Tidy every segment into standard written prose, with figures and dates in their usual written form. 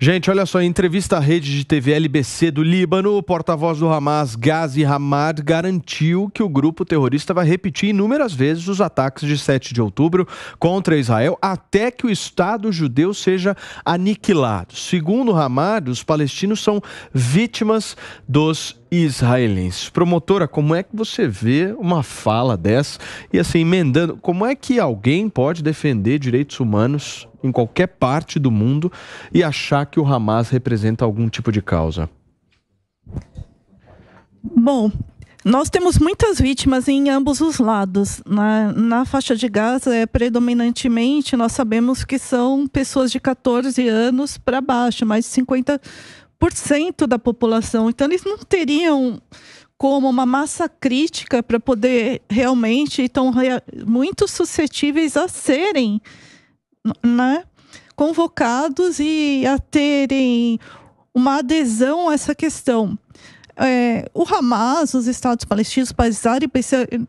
Gente, olha só, em entrevista à rede de TV LBC do Líbano, o porta-voz do Hamas, Ghazi Hamad, garantiu que o grupo terrorista vai repetir inúmeras vezes os ataques de 7 de outubro contra Israel até que o Estado judeu seja aniquilado. Segundo Hamad, os palestinos são vítimas dos israelenses. Promotora, como é que você vê uma fala dessa? E assim, emendando, como é que alguém pode defender direitos humanos em qualquer parte do mundo e achar que o Hamas representa algum tipo de causa? Bom, nós temos muitas vítimas em ambos os lados. Na faixa de Gaza, predominantemente, nós sabemos que são pessoas de 14 anos para baixo, mais de 50% da população. Então, eles não teriam como uma massa crítica para poder realmente, estão muito suscetíveis a serem, né, convocados e a terem uma adesão a essa questão. O Hamas, os Estados palestinos,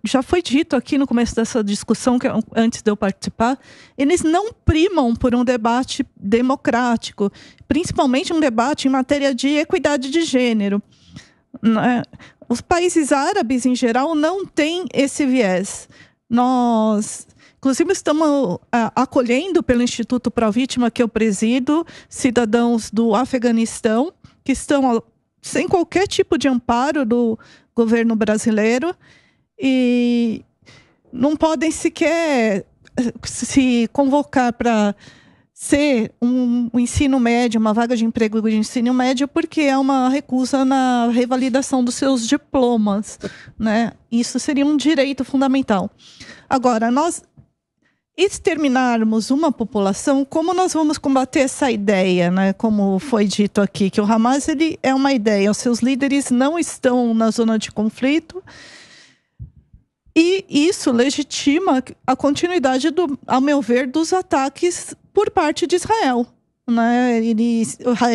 já foi dito aqui no começo dessa discussão, antes de eu participar, eles não primam por um debate democrático, principalmente um debate em matéria de equidade de gênero, né? Os países árabes, em geral, não têm esse viés. Nós, inclusive, estamos acolhendo pelo Instituto Pró-Vítima, que eu presido, cidadãos do Afeganistão, que estão sem qualquer tipo de amparo do governo brasileiro e não podem sequer se convocar para ser um ensino médio, uma vaga de emprego de ensino médio, porque é uma recusa na revalidação dos seus diplomas, né? Isso seria um direito fundamental. Agora, nós exterminarmos uma população, como nós vamos combater essa ideia, né? Como foi dito aqui, que o Hamas ele é uma ideia, os seus líderes não estão na zona de conflito, e isso legitima a continuidade, ao meu ver, dos ataques por parte de Israel, né?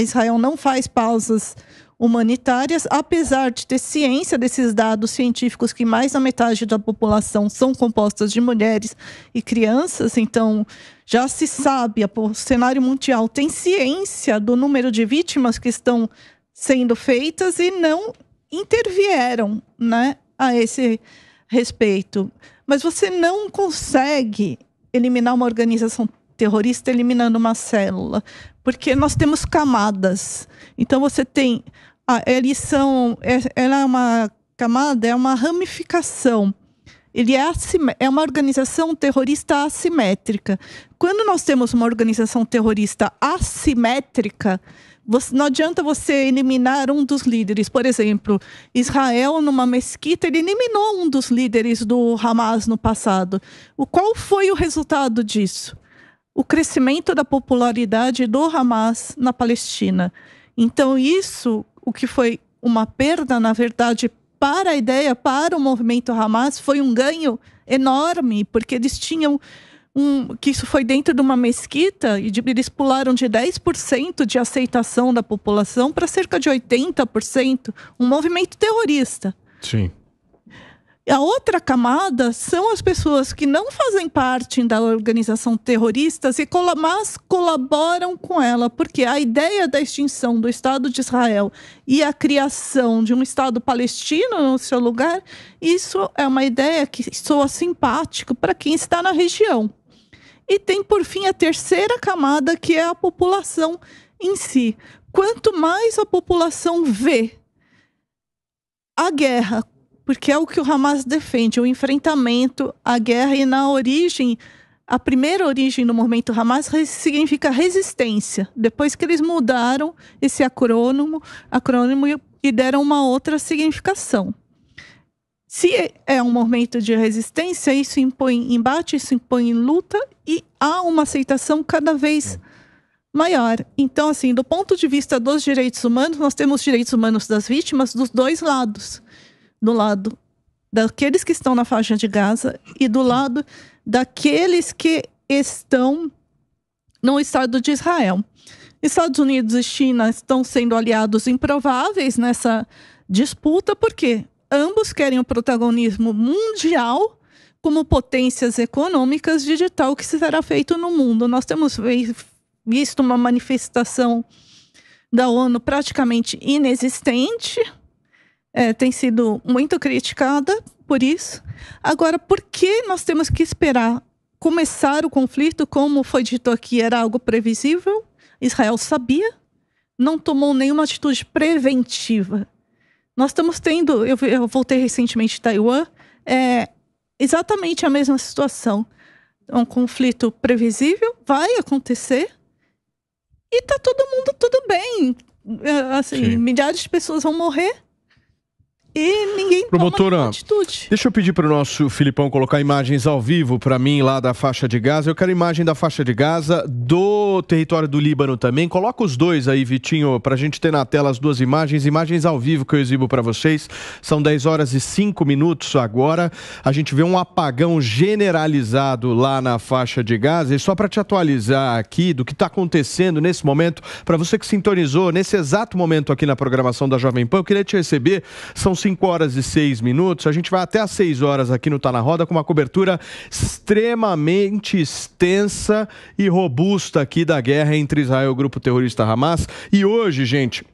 Israel não faz pausas humanitárias, apesar de ter ciência desses dados científicos que mais da metade da população são compostas de mulheres e crianças. Então, já se sabe, o cenário mundial tem ciência do número de vítimas que estão sendo feitas e não intervieram, né, a esse respeito. Mas você não consegue eliminar uma organização terrorista eliminando uma célula, porque nós temos camadas. Então, você tem ela é uma camada, é uma ramificação. Ele é uma organização terrorista assimétrica. Quando nós temos uma organização terrorista assimétrica, não adianta você eliminar um dos líderes. Por exemplo, Israel, numa mesquita, ele eliminou um dos líderes do Hamas no passado. Qual foi o resultado disso? O crescimento da popularidade do Hamas na Palestina. Então, o que foi uma perda, na verdade, para a ideia, para o movimento Hamas, foi um ganho enorme, porque eles tinham que isso foi dentro de uma mesquita, e eles pularam de 10% de aceitação da população para cerca de 80%, um movimento terrorista. Sim. A outra camada são as pessoas que não fazem parte da organização terrorista, mas colaboram com ela, porque a ideia da extinção do Estado de Israel e a criação de um Estado palestino no seu lugar, isso é uma ideia que soa simpático para quem está na região. E tem, por fim, a terceira camada, que é a população em si. Quanto mais a população vê a guerra, porque é o que o Hamas defende, o enfrentamento, a guerra, e na origem, a primeira origem do movimento Hamas significa resistência. Depois que eles mudaram esse acrônimo e deram uma outra significação. Se é um movimento de resistência, isso impõe embate, isso impõe luta, e há uma aceitação cada vez maior. Então, assim, do ponto de vista dos direitos humanos, nós temos direitos humanos das vítimas dos dois lados. Do lado daqueles que estão na faixa de Gaza e do lado daqueles que estão no Estado de Israel. Estados Unidos e China estão sendo aliados improváveis nessa disputa, porque ambos querem o protagonismo mundial como potências econômicas de ditar o que será feito no mundo. Nós temos visto uma manifestação da ONU praticamente inexistente, tem sido muito criticada por isso. Agora, por que nós temos que esperar começar o conflito? Como foi dito aqui, era algo previsível, Israel sabia, não tomou nenhuma atitude preventiva. Nós estamos tendo, eu voltei recentemente de Taiwan, exatamente a mesma situação. É um conflito previsível, vai acontecer, e tá todo mundo tudo bem. Assim, milhares de pessoas vão morrer e ninguém toma nenhuma atitude. Deixa eu pedir para o nosso Filipão colocar imagens ao vivo para mim lá da faixa de Gaza. Eu quero imagem da faixa de Gaza, do território do Líbano também. Coloca os dois aí, Vitinho, para a gente ter na tela as duas imagens ao vivo que eu exibo para vocês. São 10 horas e 5 minutos agora. A gente vê um apagão generalizado lá na faixa de Gaza. E só para te atualizar aqui do que está acontecendo nesse momento, para você que sintonizou nesse exato momento aqui na programação da Jovem Pan, eu queria te receber. São 5 horas e 6 minutos, a gente vai até às 6 horas aqui no Tá Na Roda com uma cobertura extremamente extensa e robusta aqui da guerra entre Israel e o grupo terrorista Hamas. E hoje, gente,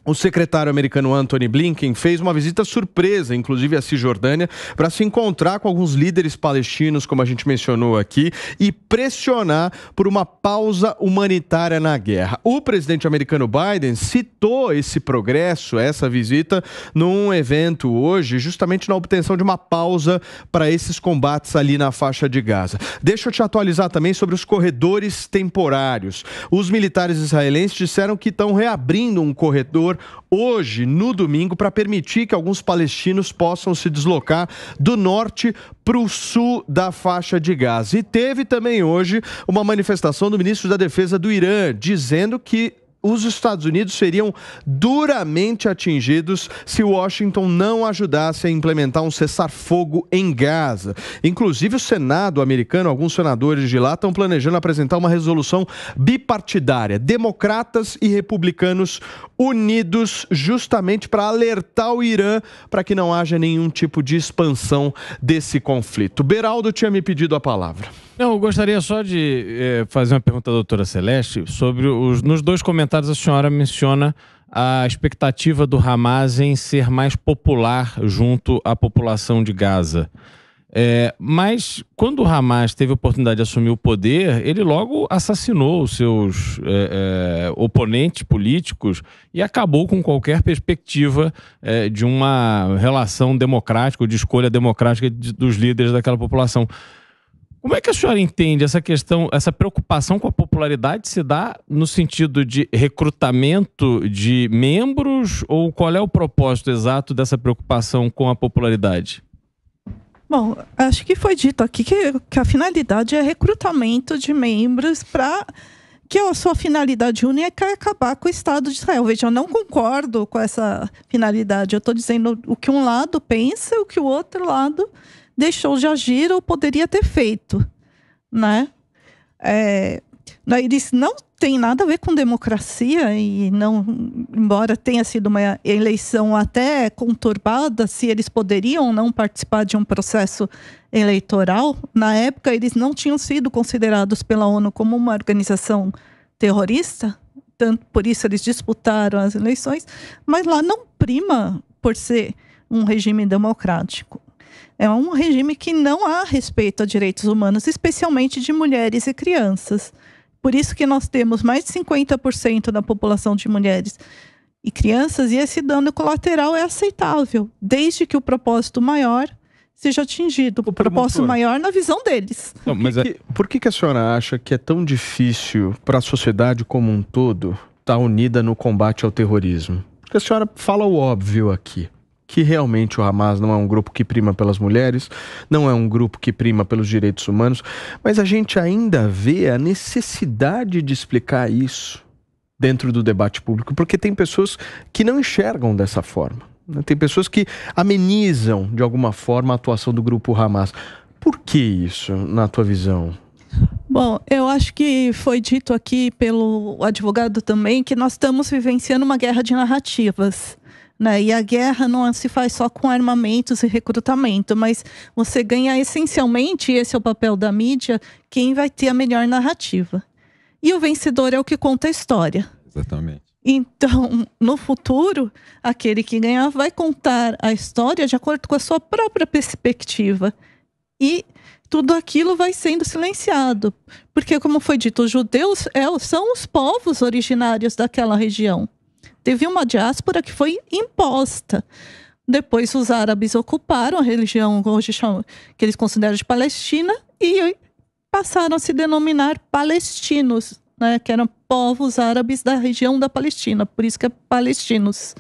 o secretário americano Antony Blinken fez uma visita surpresa, inclusive à Cisjordânia, para se encontrar com alguns líderes palestinos, como a gente mencionou aqui, e pressionar por uma pausa humanitária na guerra. O presidente americano Biden citou esse progresso, essa visita, num evento hoje, justamente na obtenção de uma pausa para esses combates ali na faixa de Gaza. Deixa eu te atualizar também sobre os corredores temporários. Os militares israelenses disseram que estão reabrindo um corredor hoje, no domingo, para permitir que alguns palestinos possam se deslocar do norte para o sul da faixa de Gaza. E teve também hoje uma manifestação do ministro da Defesa do Irã, dizendo que os Estados Unidos seriam duramente atingidos se Washington não ajudasse a implementar um cessar-fogo em Gaza. Inclusive, o Senado americano, alguns senadores de lá, estão planejando apresentar uma resolução bipartidária, democratas e republicanos unidos, justamente para alertar o Irã para que não haja nenhum tipo de expansão desse conflito. Beraldo tinha me pedido a palavra. Não, eu gostaria só de fazer uma pergunta à doutora Celeste sobre nos dois comentários a senhora menciona a expectativa do Hamas em ser mais popular junto à população de Gaza. Mas quando o Hamas teve a oportunidade de assumir o poder, ele logo assassinou os seus oponentes políticos e acabou com qualquer perspectiva de uma relação democrática ou de escolha democrática dos líderes daquela população. Como é que a senhora entende essa questão, essa preocupação com a popularidade se dá no sentido de recrutamento de membros, ou qual é o propósito exato dessa preocupação com a popularidade? Bom, acho que foi dito aqui que a finalidade é recrutamento de membros para que a sua finalidade única é acabar com o Estado de Israel. Veja, eu não concordo com essa finalidade. Eu estou dizendo o que um lado pensa e o que o outro lado deixou de agir ou poderia ter feito, né? Eles não têm nada a ver com democracia e não, embora tenha sido uma eleição até conturbada, se eles poderiam ou não participar de um processo eleitoral, na época eles não tinham sido considerados pela ONU como uma organização terrorista, tanto por isso eles disputaram as eleições, mas lá não prima por ser um regime democrático. É um regime que não há respeito a direitos humanos, especialmente de mulheres e crianças. Por isso que nós temos mais de 50% da população de mulheres e crianças, e esse dano colateral é aceitável, desde que o propósito maior seja atingido. O propósito maior na visão deles. Não, mas por que a senhora acha que é tão difícil para a sociedade como um todo estar unida no combate ao terrorismo? Porque a senhora fala o óbvio aqui, que realmente o Hamas não é um grupo que prima pelas mulheres, não é um grupo que prima pelos direitos humanos, mas a gente ainda vê a necessidade de explicar isso dentro do debate público, porque tem pessoas que não enxergam dessa forma, né? Tem pessoas que amenizam de alguma forma a atuação do grupo Hamas. Por que isso, na tua visão? Bom, eu acho que foi dito aqui pelo advogado também que nós estamos vivenciando uma guerra de narrativas. E a guerra não se faz só com armamentos e recrutamento, mas você ganha essencialmente, esse é o papel da mídia, quem vai ter a melhor narrativa. E o vencedor é o que conta a história. Exatamente. Então, no futuro, aquele que ganhar vai contar a história de acordo com a sua própria perspectiva. E tudo aquilo vai sendo silenciado. Porque, como foi dito, os judeus são os povos originários daquela região. Teve uma diáspora que foi imposta. Depois, os árabes ocuparam a região hoje que eles consideram de Palestina e passaram a se denominar palestinos, né, que eram povos árabes da região da Palestina, por isso que é palestinos.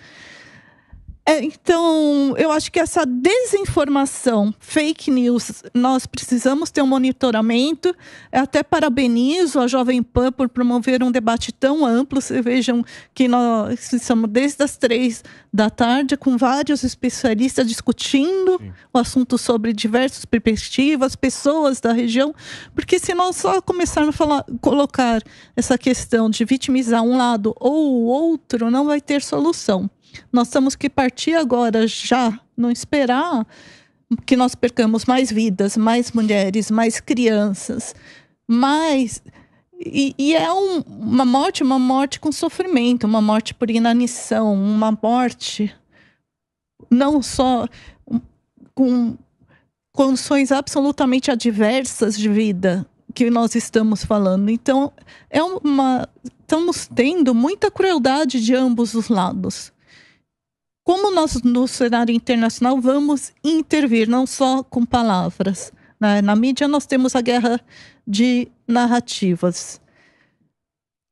Então, eu acho que essa desinformação, fake news, nós precisamos ter um monitoramento. Até parabenizo a Jovem Pan por promover um debate tão amplo. Vocês vejam que nós estamos desde as 3 da tarde com vários especialistas discutindo o assunto sobre diversas perspectivas, pessoas da região, porque se nós só começarmos a colocar essa questão de vitimizar um lado ou o outro, não vai ter solução. Nós temos que partir agora já, não esperar que nós percamos mais vidas, mais mulheres, mais crianças, mais... E é uma morte com sofrimento, uma morte por inanição, uma morte não só com condições absolutamente adversas de vida que nós estamos falando. Então, estamos tendo muita crueldade de ambos os lados. Como nós, no cenário internacional, vamos intervir, não só com palavras. Na mídia, nós temos a guerra de narrativas.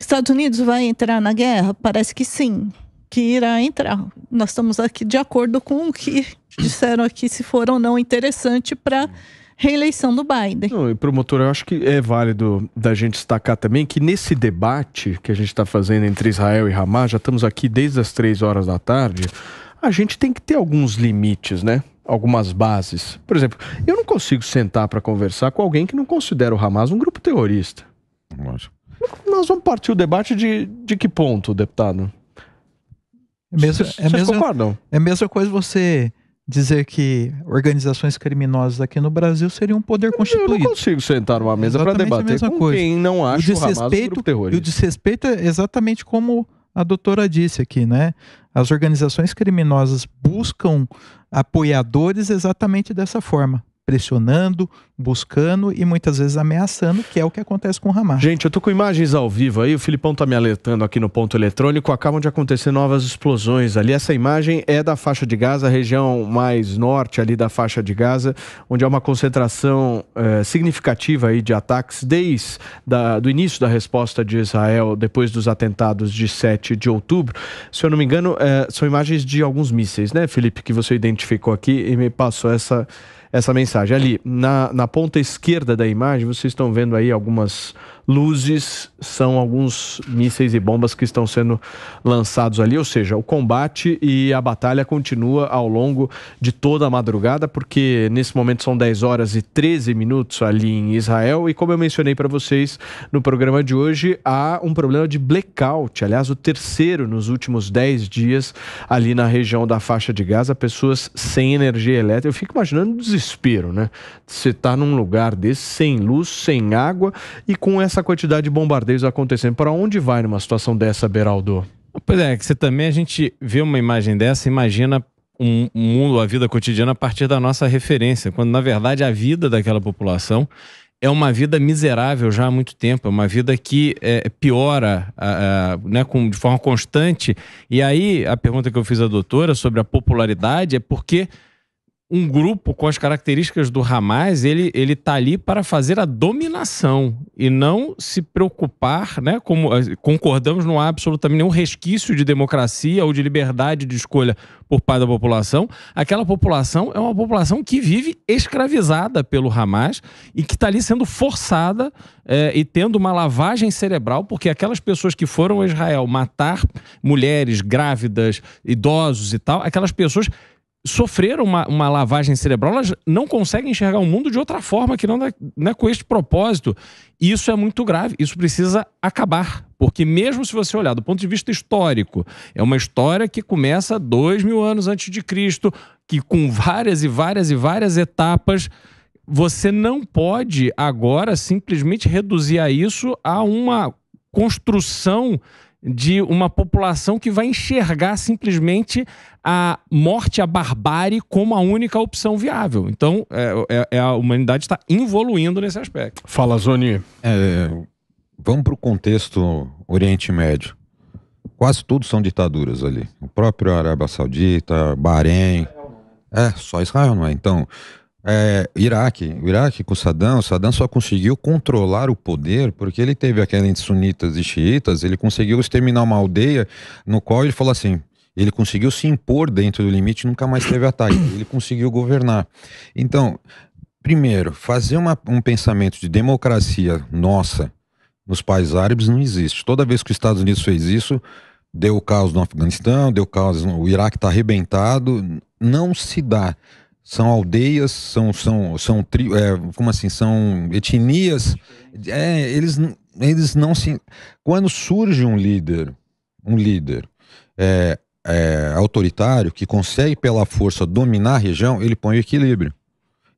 Estados Unidos vai entrar na guerra? Parece que sim, que irá entrar. Nós estamos aqui de acordo com o que disseram aqui, se for ou não interessante para reeleição do Biden. Não, e promotor, eu acho que é válido da gente destacar também que nesse debate que a gente está fazendo entre Israel e Hamas, já estamos aqui desde as 3 horas da tarde, a gente tem que ter alguns limites, né? Algumas bases. Por exemplo, eu não consigo sentar para conversar com alguém que não considera o Hamas um grupo terrorista. Lógico. Nós vamos partir o debate de que ponto, deputado? Vocês concordam? É a mesma coisa você dizer que organizações criminosas aqui no Brasil seriam um poder constituído. Eu não consigo sentar numa mesa para debater com quem não acha o Hamas um grupo terrorista. E o desrespeito é exatamente como a doutora disse aqui, né? As organizações criminosas buscam apoiadores exatamente dessa forma, pressionando, buscando e muitas vezes ameaçando, que é o que acontece com o Hamas. Gente, eu tô com imagens ao vivo aí, o Filipão tá me alertando aqui no ponto eletrônico, acabam de acontecer novas explosões ali. Essa imagem é da faixa de Gaza, a região mais norte ali da faixa de Gaza, onde há uma concentração significativa aí de ataques desde do início da resposta de Israel depois dos atentados de 7 de outubro. Se eu não me engano, são imagens de alguns mísseis, né, Felipe, que você identificou aqui e me passou essa mensagem. Ali, na ponta esquerda da imagem, vocês estão vendo aí algumas luzes, são alguns mísseis e bombas que estão sendo lançados ali, ou seja, o combate e a batalha continua ao longo de toda a madrugada, porque nesse momento são 10 horas e 13 minutos ali em Israel, e como eu mencionei para vocês no programa de hoje, há um problema de blackout, aliás, o terceiro nos últimos 10 dias ali na região da faixa de Gaza, pessoas sem energia elétrica. Eu fico imaginando o desespero, né? Você tá num lugar desse, sem luz, sem água e com essa quantidade de bombardeios acontecendo. Para onde vai numa situação dessa, Beraldo? Pois é, que a gente vê uma imagem dessa, imagina um mundo, a vida cotidiana a partir da nossa referência, quando na verdade a vida daquela população é uma vida miserável já há muito tempo, é uma vida que piora né, de forma constante. E aí a pergunta que eu fiz à doutora sobre a popularidade é porque um grupo com as características do Hamas, ele tá ali para fazer a dominação e não se preocupar, né? Como concordamos, não há absolutamente nenhum resquício de democracia ou de liberdade de escolha por parte da população. Aquela população é uma população que vive escravizada pelo Hamas e que está ali sendo forçada e tendo uma lavagem cerebral, porque aquelas pessoas que foram a Israel matar mulheres, grávidas, idosos e tal, aquelas pessoas sofreram uma lavagem cerebral, elas não conseguem enxergar o mundo de outra forma que não é com este propósito. E isso é muito grave, isso precisa acabar, porque mesmo se você olhar do ponto de vista histórico, é uma história que começa 2000 anos antes de Cristo, que com várias e várias e várias etapas, você não pode agora simplesmente reduzir a isso a uma construção de uma população que vai enxergar simplesmente a morte, a barbárie como a única opção viável. Então, a humanidade está evoluindo nesse aspecto. Fala, Zoni. Vamos para o contexto Oriente Médio. Quase tudo são ditaduras ali. O próprio Arábia Saudita, Bahrein. Só Israel não é. Então, o Iraque com o Saddam só conseguiu controlar o poder porque ele teve aqueles sunitas e xiitas, ele conseguiu exterminar uma aldeia no qual ele falou assim, ele conseguiu se impor dentro do limite e nunca mais teve ataque, ele conseguiu governar. Então, primeiro, fazer um pensamento de democracia nossa nos países árabes não existe. Toda vez que os Estados Unidos fez isso, deu o caos no Afeganistão, deu caos, o Iraque está arrebentado, não se dá. São aldeias, são etnias, eles não se... Quando surge um líder autoritário que consegue pela força dominar a região, ele põe o equilíbrio.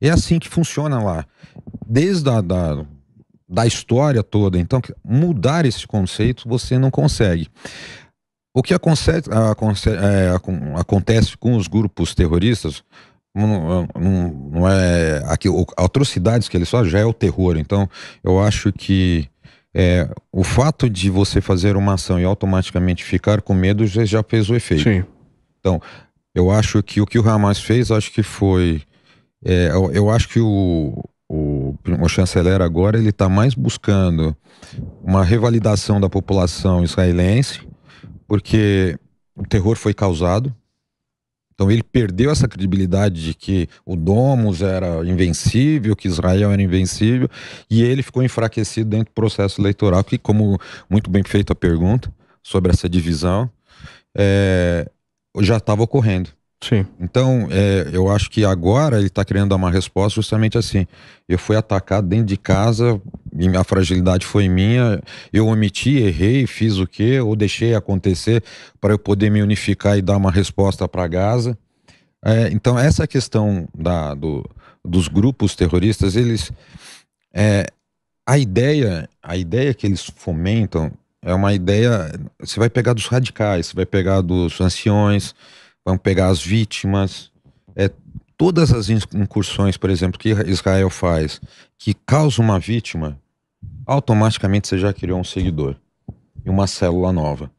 É assim que funciona lá. Desde da história toda. Então, mudar esse conceito você não consegue. O que acontece com os grupos terroristas não é atrocidades que eles fazem, já é o terror. Então eu acho que o fato de você fazer uma ação e automaticamente ficar com medo já fez o efeito. Sim. Então eu acho que o que o Hamas fez, acho que foi eu acho que o chanceler agora ele está mais buscando uma revalidação da população israelense, porque o terror foi causado. Então ele perdeu essa credibilidade de que o Domus era invencível, que Israel era invencível, e ele ficou enfraquecido dentro do processo eleitoral, que, como muito bem feita a pergunta sobre essa divisão, já estava ocorrendo. Sim. Então, eu acho que agora ele está querendo dar uma resposta justamente assim. Eu fui atacado dentro de casa, a fragilidade foi minha, eu omiti, errei, fiz o quê? Ou deixei acontecer para eu poder me unificar e dar uma resposta para Gaza. Então, essa questão dos grupos terroristas, eles... a ideia que eles fomentam é uma ideia... Você vai pegar dos radicais, você vai pegar dos anciões... Vamos pegar as vítimas, todas as incursões, por exemplo, que Israel faz, que causa uma vítima, automaticamente você já criou um seguidor e uma célula nova.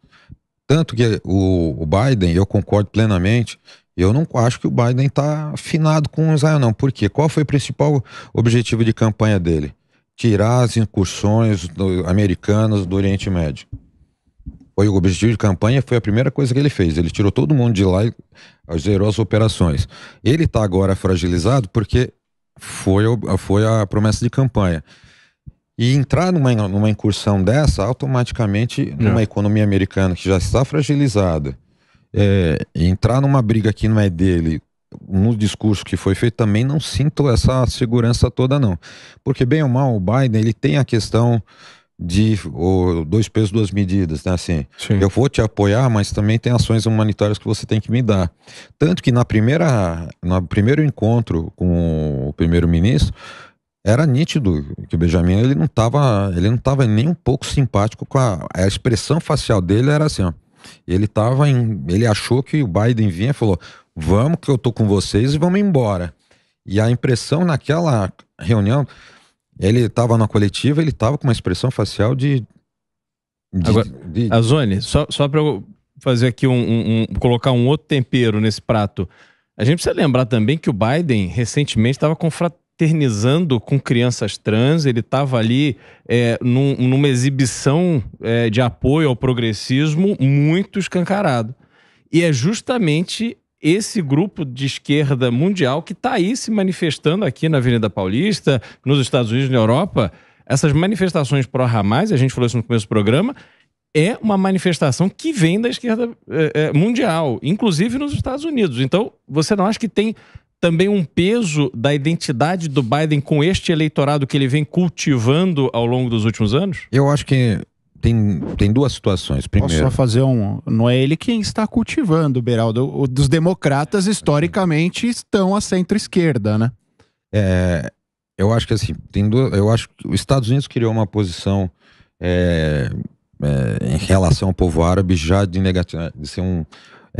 Tanto que o Biden, eu concordo plenamente, eu não acho que o Biden está afinado com Israel, não. Por quê? Qual foi o principal objetivo de campanha dele? Tirar as incursões americanas do Oriente Médio. Foi o objetivo de campanha, foi a primeira coisa que ele fez. Ele tirou todo mundo de lá e zerou as operações. Ele está agora fragilizado porque foi a promessa de campanha. E entrar numa incursão dessa, automaticamente, numa economia americana que já está fragilizada, entrar numa briga que não é dele, no discurso que foi feito, também não sinto essa segurança toda, não. Porque, bem ou mal, o Biden, ele tem a questão... de dois pesos, duas medidas, né? Assim, eu vou te apoiar, mas também tem ações humanitárias que você tem que me dar. Tanto que no primeiro encontro com o primeiro-ministro, era nítido que o Benjamin ele não estava nem um pouco simpático com a expressão facial dele, era assim, ó. Ele achou que o Biden vinha e falou: vamos que eu tô com vocês e vamos embora. E a impressão naquela reunião, ele estava na coletiva, ele estava com uma expressão facial Agora, Azoni, só para eu fazer aqui colocar um outro tempero nesse prato, a gente precisa lembrar também que o Biden recentemente estava confraternizando com crianças trans, ele estava ali numa exibição de apoio ao progressismo muito escancarado. E é justamente esse grupo de esquerda mundial que está aí se manifestando aqui na Avenida Paulista, nos Estados Unidos, na Europa. Essas manifestações pró-Hamas, a gente falou isso no começo do programa, é uma manifestação que vem da esquerda mundial, inclusive nos Estados Unidos. Então, você não acha que tem também um peso da identidade do Biden com este eleitorado que ele vem cultivando ao longo dos últimos anos? Eu acho que tem duas situações. Primeiro, posso só fazer não é ele quem está cultivando, Beraldo. Dos democratas, historicamente, estão à centro-esquerda, né? Eu acho que assim, eu acho que os Estados Unidos criou uma posição em relação ao povo árabe já de ser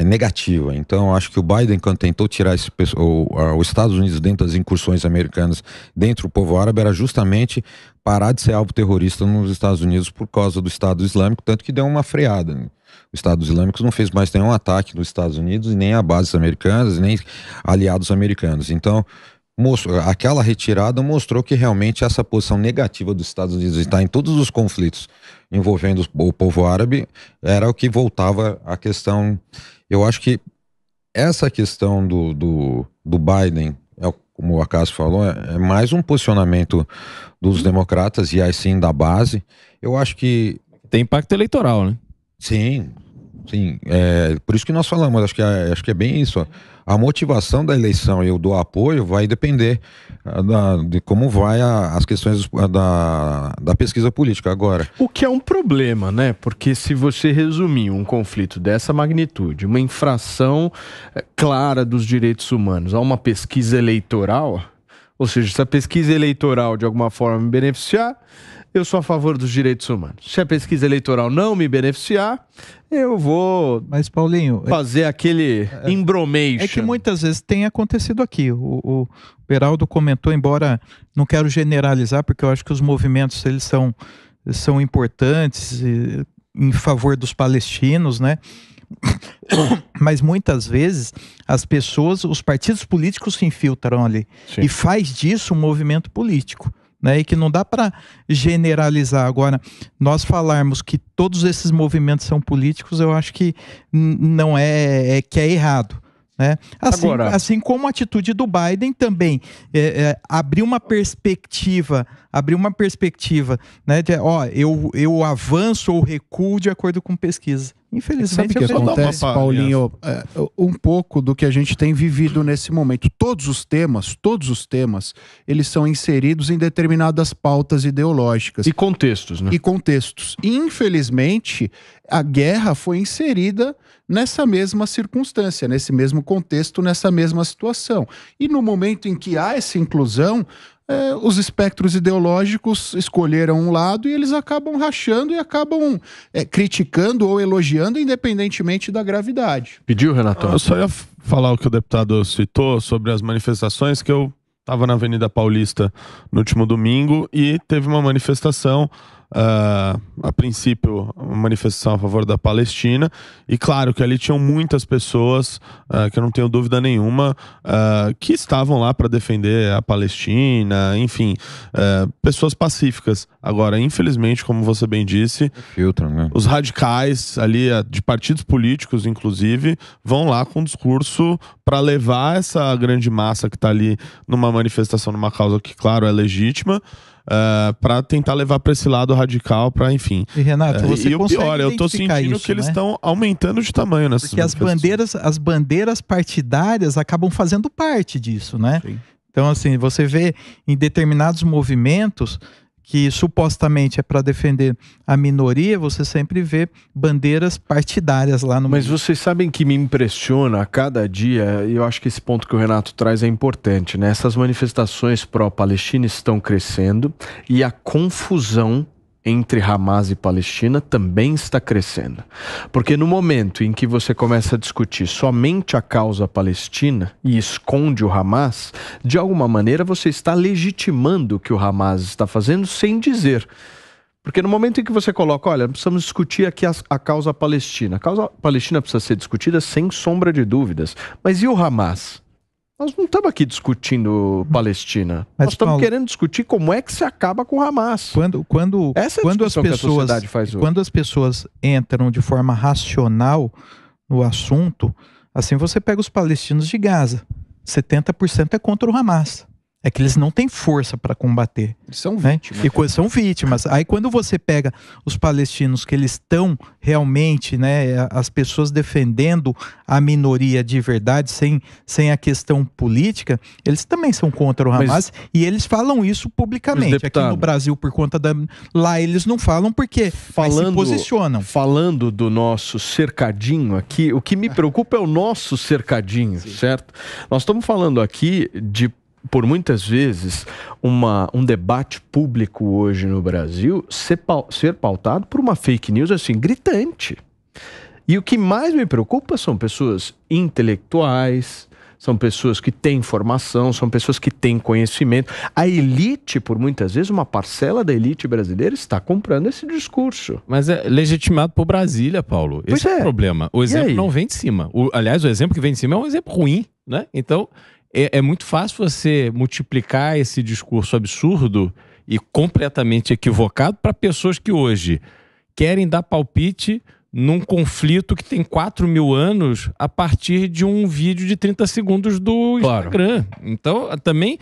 negativa. Então, acho que o Biden, quando tentou tirar os Estados Unidos dentro das incursões americanas dentro do povo árabe, era justamente parar de ser alvo terrorista nos Estados Unidos por causa do Estado Islâmico, tanto que deu uma freada. O Estado Islâmico não fez mais nenhum ataque nos Estados Unidos, nem a bases americanas, nem aliados americanos. Então, aquela retirada mostrou que realmente essa posição negativa dos Estados Unidos de estar em todos os conflitos envolvendo o povo árabe era o que voltava à questão. Eu acho que essa questão do Biden, como o Acácio falou, é mais um posicionamento dos democratas e assim da base. Eu acho que tem impacto eleitoral, né? Sim. Por isso que nós falamos, acho que é bem isso. A motivação da eleição e do apoio vai depender de como vai as questões da pesquisa política agora. O que é um problema, né? Porque se você resumir um conflito dessa magnitude, uma infração clara dos direitos humanos a uma pesquisa eleitoral, ou seja, se a pesquisa eleitoral de alguma forma me beneficiar, eu sou a favor dos direitos humanos. Se a pesquisa eleitoral não me beneficiar, eu vou Paulinho, fazer aquele embromation. É que muitas vezes tem acontecido aqui. O Beraldo comentou, embora não quero generalizar, porque eu acho que os movimentos eles são importantes em favor dos palestinos, né? Mas muitas vezes as pessoas, os partidos políticos se infiltram ali. Sim. E faz disso um movimento político. Né, e que não dá para generalizar. Agora, nós falarmos que todos esses movimentos são políticos, eu acho que não que é errado. Né? Assim como a atitude do Biden também abriu uma perspectiva, né, de, eu avanço ou recuo de acordo com pesquisa. Infelizmente, sabe o que acontece, Paulinho? Um pouco do que a gente tem vivido nesse momento. Todos os temas, eles são inseridos em determinadas pautas ideológicas. E contextos, né? E infelizmente, a guerra foi inserida nessa mesma circunstância, nesse mesmo contexto, nessa mesma situação. E no momento em que há essa inclusão, os espectros ideológicos escolheram um lado e eles acabam rachando e acabam criticando ou elogiando, independentemente da gravidade. Pediu, Renato? Eu só ia falar o que o deputado citou sobre as manifestações, que eu estava na Avenida Paulista no último domingo e teve uma manifestação, a princípio, uma manifestação a favor da Palestina, e claro que ali tinham muitas pessoas, que eu não tenho dúvida nenhuma, que estavam lá para defender a Palestina, enfim, pessoas pacíficas. Agora, infelizmente, como você bem disse, filtro, né? Os radicais ali, de partidos políticos, inclusive, vão lá com um discurso para levar essa grande massa que está ali numa manifestação, numa causa que, claro, é legítima, para tentar levar para esse lado radical, para enfim. E Renato, você e o pior, eu tô sentindo isso, que eles estão aumentando de tamanho nessas Porque as bandeiras partidárias acabam fazendo parte disso, né? Sim. Então, assim, você vê em determinados movimentos que supostamente é para defender a minoria, você sempre vê bandeiras partidárias lá no Mas vocês sabem que me impressiona a cada dia, e eu acho que esse ponto que o Renato traz é importante, né? Essas manifestações pró-Palestina estão crescendo e a confusão entre Hamas e Palestina também está crescendo. Porque no momento em que você começa a discutir somente a causa palestina e esconde o Hamas, de alguma maneira você está legitimando o que o Hamas está fazendo sem dizer. Porque no momento em que você coloca, olha, precisamos discutir aqui a causa palestina. A causa palestina precisa ser discutida sem sombra de dúvidas. Mas e o Hamas? Nós não estamos aqui discutindo Palestina. Mas, nós estamos querendo discutir como é que se acaba com o Hamas. Essa é a discussão que a sociedade faz hoje. Quando as pessoas entram de forma racional no assunto, assim você pega os palestinos de Gaza. 70% é contra o Hamas. É que eles não têm força para combater. Eles são vítimas. E são vítimas. Aí quando você pega os palestinos que eles estão realmente, né, as pessoas defendendo a minoria de verdade, sem a questão política, eles também são contra o Hamas e eles falam isso publicamente. Deputado, aqui no Brasil, por conta da... Lá eles não falam porque se posicionam. Falando do nosso cercadinho aqui, o que me preocupa é o nosso cercadinho, certo? Nós estamos falando aqui de por muitas vezes, um debate público hoje no Brasil ser pautado por uma fake news assim, gritante. E o que mais me preocupa são pessoas intelectuais, são pessoas que têm formação, são pessoas que têm conhecimento. A elite, por muitas vezes, uma parcela da elite brasileira está comprando esse discurso. Mas é legitimado por Brasília, Paulo. Esse é o problema. O exemplo não vem de cima. Aliás, o exemplo que vem de cima é um exemplo ruim, né? Então, é muito fácil você multiplicar esse discurso absurdo e completamente equivocado para pessoas que hoje querem dar palpite num conflito que tem 4.000 anos a partir de um vídeo de 30 segundos do Instagram. Então, também,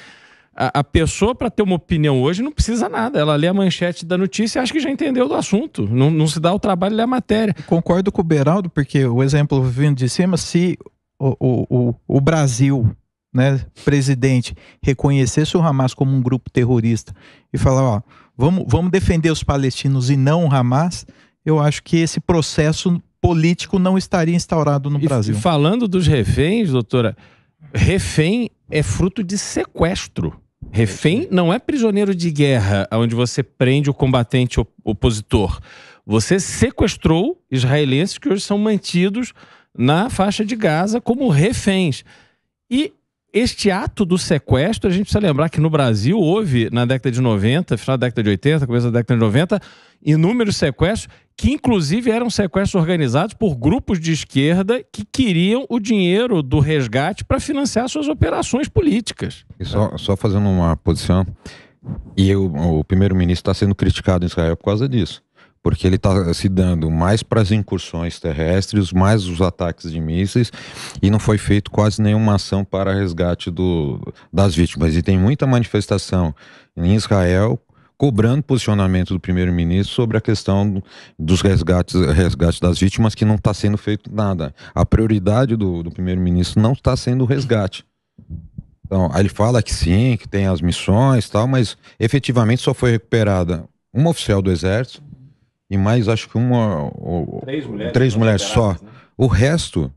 a pessoa, para ter uma opinião hoje, não precisa nada. Ela lê a manchete da notícia e acha que já entendeu do assunto. Não se dá o trabalho de ler a matéria. Concordo com o Beraldo, porque o exemplo vindo de cima, se o Brasil, né, presidente, reconhecesse o Hamas como um grupo terrorista e falar, ó, vamos defender os palestinos e não o Hamas, eu acho que esse processo político não estaria instaurado no Brasil. E falando dos reféns, doutora, refém é fruto de sequestro. Refém não é prisioneiro de guerra, onde você prende o combatente opositor. Você sequestrou israelenses que hoje são mantidos na faixa de Gaza como reféns. E este ato do sequestro, a gente precisa lembrar que no Brasil houve, na década de 90, final da década de 80, começo da década de 90, inúmeros sequestros, que inclusive eram sequestros organizados por grupos de esquerda que queriam o dinheiro do resgate para financiar suas operações políticas. E só fazendo uma posição, o primeiro-ministro está sendo criticado em Israel por causa disso. Porque ele está se dando mais para as incursões terrestres, mais os ataques de mísseis, e não foi feito quase nenhuma ação para resgate das vítimas. E tem muita manifestação em Israel cobrando posicionamento do primeiro-ministro sobre a questão dos resgates das vítimas, que não está sendo feito nada. A prioridade do primeiro-ministro não está sendo o resgate. Então, aí ele fala que sim, que tem as missões e tal, mas efetivamente só foi recuperada uma oficial do Exército, e mais, acho que três mulheres só. Né? O resto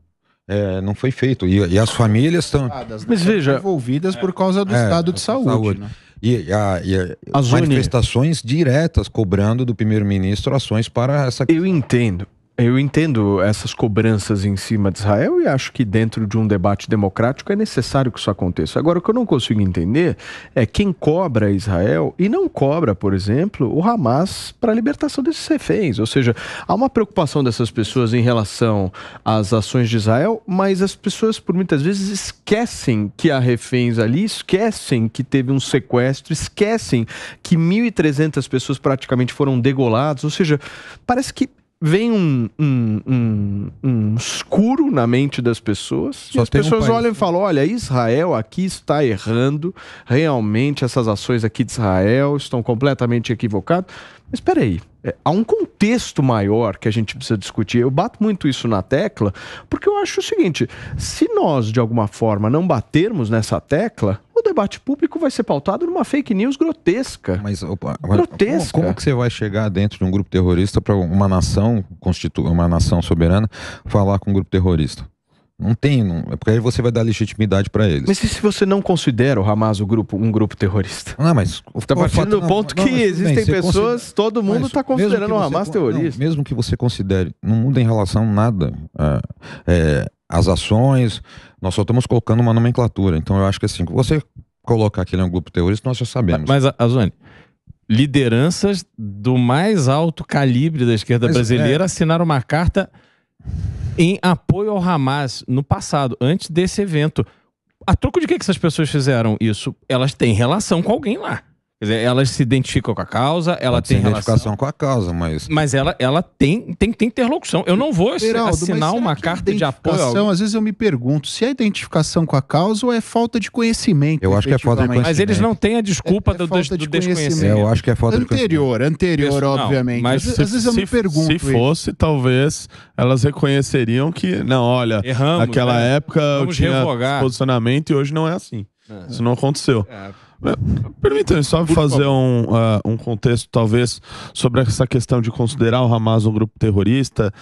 não foi feito. E as famílias estão... Mas veja, envolvidas por causa do estado de saúde. Né? E as manifestações diretas cobrando do primeiro-ministro ações para essa... Eu entendo essas cobranças em cima de Israel e acho que dentro de um debate democrático é necessário que isso aconteça. Agora, o que eu não consigo entender é quem cobra Israel e não cobra, por exemplo, o Hamas para a libertação desses reféns. Ou seja, há uma preocupação dessas pessoas em relação às ações de Israel, mas as pessoas, por muitas vezes, esquecem que há reféns ali, esquecem que teve um sequestro, esquecem que 1.300 pessoas praticamente foram degoladas. Ou seja, parece que vem um escuro na mente das pessoas e as pessoas olham e falam, olha, Israel aqui está errando, realmente essas ações aqui de Israel estão completamente equivocadas. Mas espera aí, há um contexto maior que a gente precisa discutir. Eu bato muito isso na tecla, porque eu acho o seguinte, se nós de alguma forma não batermos nessa tecla, o debate público vai ser pautado numa fake news grotesca. Grotesca. Como que você vai chegar dentro de um grupo terrorista para uma nação soberana falar com um grupo terrorista? Não tem, porque aí você vai dar legitimidade para eles. Mas e se você não considera o Hamas um grupo terrorista? Não, mas... Está partindo do ponto que existem pessoas, todo mundo está considerando o Hamas terrorista. Mesmo que você considere, não muda em relação a nada. As ações, nós só estamos colocando uma nomenclatura. Então eu acho que assim, você colocar que ele é um grupo terrorista, nós já sabemos. Mas Azone, lideranças do mais alto calibre da esquerda brasileira assinaram uma carta em apoio ao Hamas no passado, antes desse evento. A troco de que essas pessoas fizeram isso? Elas têm relação com alguém lá. Quer dizer, elas se identificam com a causa, ela tem identificação com a causa, mas ela tem interlocução. Eu não vou assinar uma carta de apoio. Às vezes eu me pergunto se é identificação com a causa ou é falta de conhecimento. Eu acho que é falta de conhecimento. Mas eles não têm a desculpa do desconhecimento. Eu acho que é falta de conhecimento. Anterior, obviamente. Mas às vezes eu me pergunto. Se fosse, talvez elas reconheceriam que, não, olha, erramos, naquela época eu tinha revogar. Posicionamento e hoje não é assim. Isso não aconteceu. Permita-me só fazer um contexto, talvez, sobre essa questão de considerar o Hamas um grupo terrorista.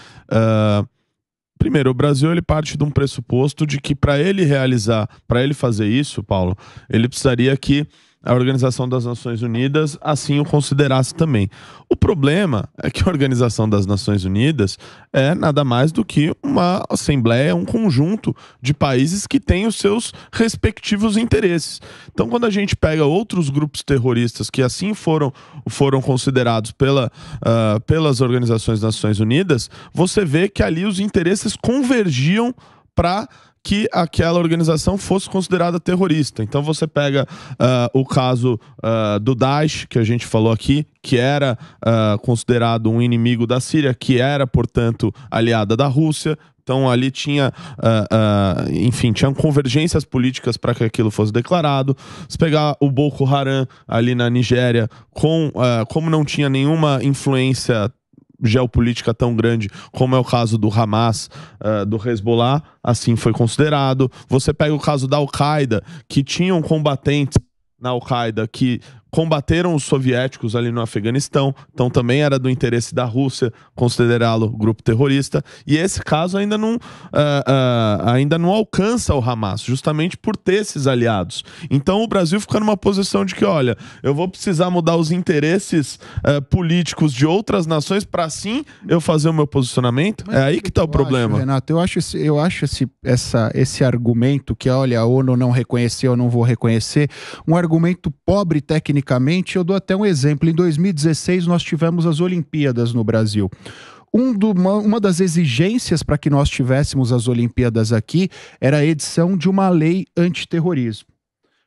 Primeiro, o Brasil ele parte de um pressuposto de que para ele fazer isso, Paulo, ele precisaria que a Organização das Nações Unidas assim o considerasse também. O problema é que a Organização das Nações Unidas é nada mais do que uma assembleia, um conjunto de países que têm os seus respectivos interesses. Então, quando a gente pega outros grupos terroristas que assim foram considerados pelas Organizações das Nações Unidas, você vê que ali os interesses convergiam para que aquela organização fosse considerada terrorista. Então você pega o caso do Daesh, que a gente falou aqui, que era considerado um inimigo da Síria, que era, portanto, aliada da Rússia. Então ali tinha, tinham convergências políticas para que aquilo fosse declarado. Se pegar o Boko Haram ali na Nigéria, como não tinha nenhuma influência geopolítica tão grande como é o caso do Hamas, do Hezbollah, assim foi considerado. Você pega o caso da Al-Qaeda, que tinham combatentes na Al-Qaeda que combateram os soviéticos ali no Afeganistão, então também era do interesse da Rússia considerá-lo grupo terrorista, e esse caso ainda não alcança o Hamas, justamente por ter esses aliados. Então o Brasil fica numa posição de que, olha, eu vou precisar mudar os interesses políticos de outras nações para assim eu fazer o meu posicionamento. Mas é aí que está o problema. Renato, eu acho esse argumento que, olha, a ONU não reconheceu, eu não vou reconhecer, um argumento pobre tecnicamente. Eu dou até um exemplo. Em 2016 nós tivemos as Olimpíadas no Brasil. Uma das exigências para que nós tivéssemos as Olimpíadas aqui era a edição de uma lei antiterrorismo.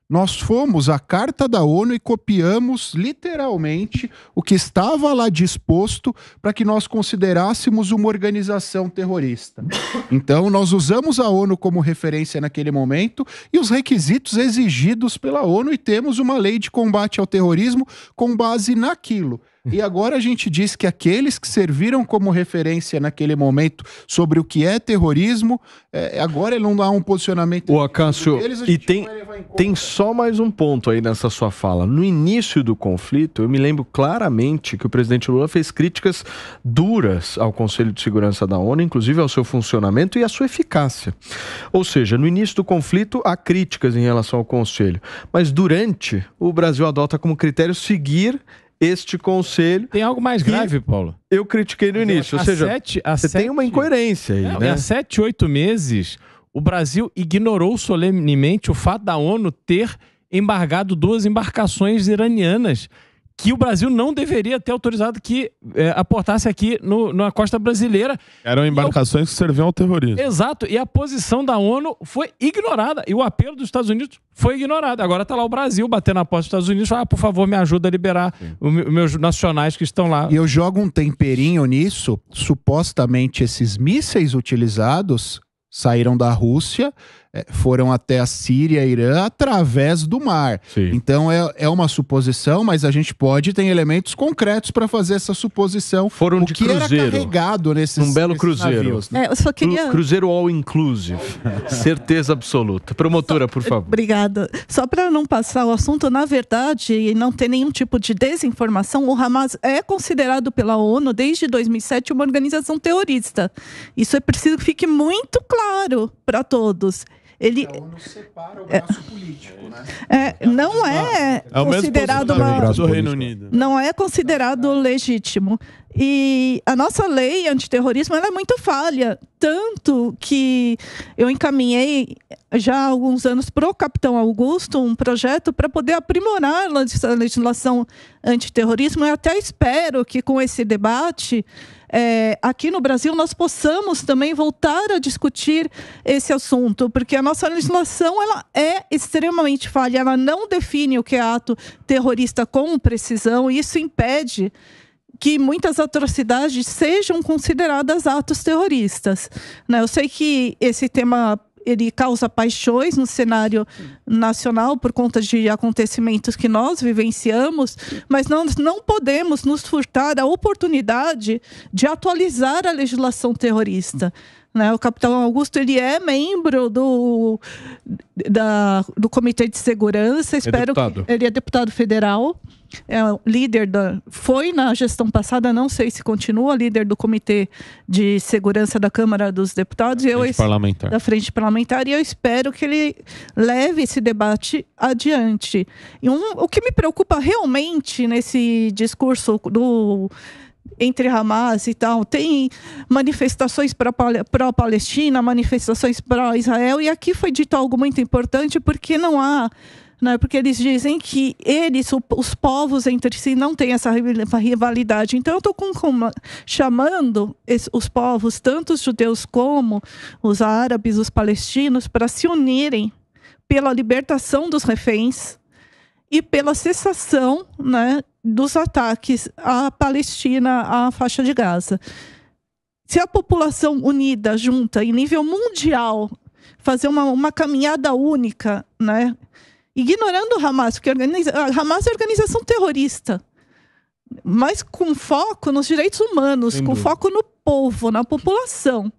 Nós fomos à Carta da ONU e copiamos literalmente o que estava lá disposto para que nós considerássemos uma organização terrorista. Então, nós usamos a ONU como referência naquele momento e os requisitos exigidos pela ONU, e temos uma lei de combate ao terrorismo com base naquilo. E agora a gente diz que aqueles que serviram como referência naquele momento sobre o que é terrorismo, agora ele não dá um posicionamento. Ô, Acácio, e tem só mais um ponto aí nessa sua fala. No início do conflito, eu me lembro claramente que o presidente Lula fez críticas duras ao Conselho de Segurança da ONU, inclusive ao seu funcionamento e à sua eficácia. Ou seja, no início do conflito há críticas em relação ao Conselho, mas durante, o Brasil adota como critério seguir este conselho. Tem algo mais grave, Paulo? Eu critiquei no início, ou seja, você tem uma incoerência aí, né? Há 7, 8 meses, o Brasil ignorou solenemente o fato da ONU ter embargado 2 embarcações iranianas que o Brasil não deveria ter autorizado que aportasse aqui na costa brasileira. Eram embarcações que serviam ao terrorismo. Exato, e a posição da ONU foi ignorada, e o apelo dos Estados Unidos foi ignorado. Agora está lá o Brasil batendo na porta dos Estados Unidos e fala, por favor, me ajuda a liberar os meus nacionais que estão lá. E eu jogo um temperinho nisso. Supostamente esses mísseis utilizados saíram da Rússia, foram até a Síria e Irã através do mar. Sim. Então é uma suposição, mas a gente tem elementos concretos para fazer essa suposição. Foram o de que cruzeiro. era carregado nesses cruzeiro. navios, né? Eu só queria... Cruzeiro all inclusive. Certeza absoluta. Promotora, por favor. Obrigada. Só para não passar o assunto, na verdade, e não ter nenhum tipo de desinformação, o Hamas é considerado pela ONU desde 2007 uma organização terrorista. Isso é preciso que fique muito claro para todos. Ele A ONU separa o braço político, né? Não é considerado do Reino Unido. Não é considerado legítimo. E a nossa lei antiterrorismo ela é muito falha, tanto que eu encaminhei já há alguns anos para o capitão Augusto um projeto para poder aprimorar a legislação antiterrorismo. Eu até espero que com esse debate aqui no Brasil nós possamos também voltar a discutir esse assunto, porque a nossa legislação ela é extremamente falha, ela não define o que é ato terrorista com precisão, e isso impede que muitas atrocidades sejam consideradas atos terroristas, né? Eu sei que esse tema ele causa paixões no cenário nacional por conta de acontecimentos que nós vivenciamos, mas nós não podemos nos furtar a oportunidade de atualizar a legislação terrorista. né? O capitão Augusto, ele é membro do Comitê de Segurança. Espero que ele é deputado federal. É líder foi na gestão passada, não sei se continua, líder do Comitê de Segurança da Câmara dos Deputados da Frente Parlamentar, e eu espero que ele leve esse debate adiante. E o que me preocupa realmente nesse discurso entre Hamas e tal, tem manifestações pró-Palestina, manifestações pró-Israel, e aqui foi dito algo muito importante, porque não há, né, porque eles dizem que os povos entre si não têm essa rivalidade. Então eu estou chamando os povos, tanto os judeus como os árabes, os palestinos, para se unirem pela libertação dos reféns e pela cessação, né, dos ataques à Palestina, à faixa de Gaza. Se a população unida, junta, em nível mundial, fazer uma caminhada única, né, ignorando o Hamas, porque Hamas é organização terrorista, mas com foco nos direitos humanos, com foco no povo, na população.